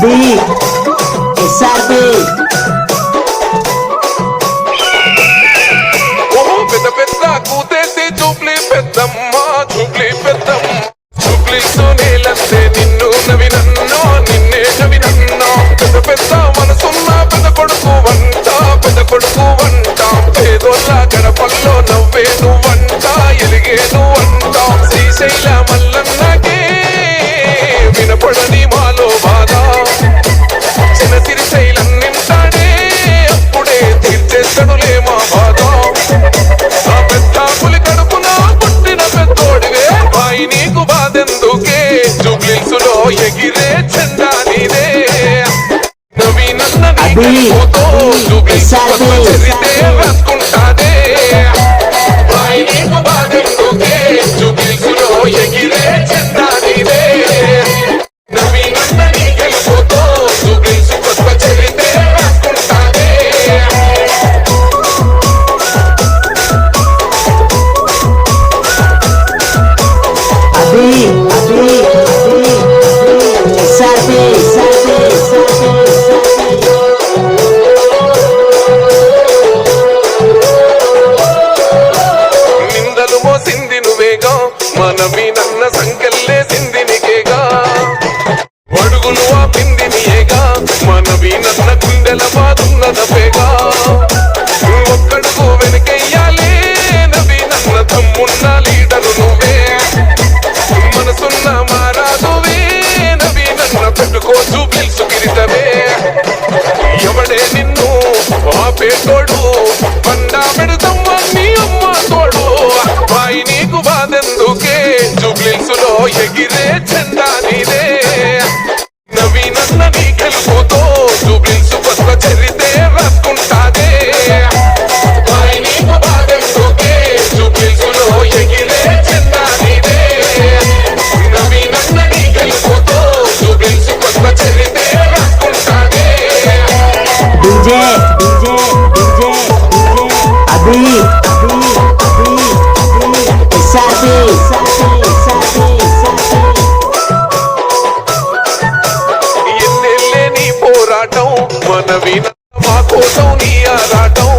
అభి SRP పెద్ద పెద్ద కూతేసి చూప్లి పెద్దమ్మ చూప్లి పెద్దమ్మ చూప్లిస్తూ నీలంతే నిన్ను నవినన్నో నిన్నే నవినన్నో పెద్ద పెద్ద మనసున్న పెద్ద కొడుకు వంట పేదోళ్ళ గడపల్లో నవ్వే నువ్వంట ఎలిగే నువ్వంట శ్రీశైల మల్లన్నకే వినపడని మాలో బాధ చిన్న శ్రీశైలం నింటాడే అప్పుడే తీర్చేస్తాడులే మా బాధ ఆ పెద్ద పులి కడుపున పుట్టిన పెద్దోడివే బాయి నీకు బాధెందుకే జూబ్లీసులో ఎగిరే చెండా నీదే నవీనన్న నీతో జూబ్లీసు చరితే రాసుకుంటాదే బాయి నీకు బాధెందుకే జూబ్లీసులో ఎగిరే చెండా నీదే నవీనన్న నీతో జూబ్లీసు చరితే రాసుకుంటాదే అభి ఎస్ఆర్పి నిందలు మోసింది నువ్వేగా మన నన్న సంకెళ్ళేసింది నీకేగా అడుగులు ఆపింది నీయేగా మన నన్న గుండెల బాదున్నదపేగా ఒక్కడుగు వెనకెయ్యాలే నన్న తమ్మున్న లీడరు నువ్వే మనసున్న మారాదువే నన్న పెట్టుకోచు పిలుసు గిరితవే ఎవడే నిన్ను ఆపేటోడు బండా పెడతమ్మ నీ అమ్మ తోడు బాయి నీకు బాధెందుకే జూబ్లీసులో ఎగిరే చెండా నీదే నవీనన్న నీ గెలుపుతో జూబ్లీసు కొత్త చరితే రాసుకుంటాదే బాయి నీకు బాధెందుకే జూబ్లీసులో ఎగిరే చెండా నీదే నవీనన్న నీ గెలుపుతో జూబ్లీసు కొత్త చరితే రాసుకుంటాదే డీజే అభి ఎస్ఆర్పి ఎన్నెల్లే నీ పోరాటం మన మా కోసం నీ ఆరాటం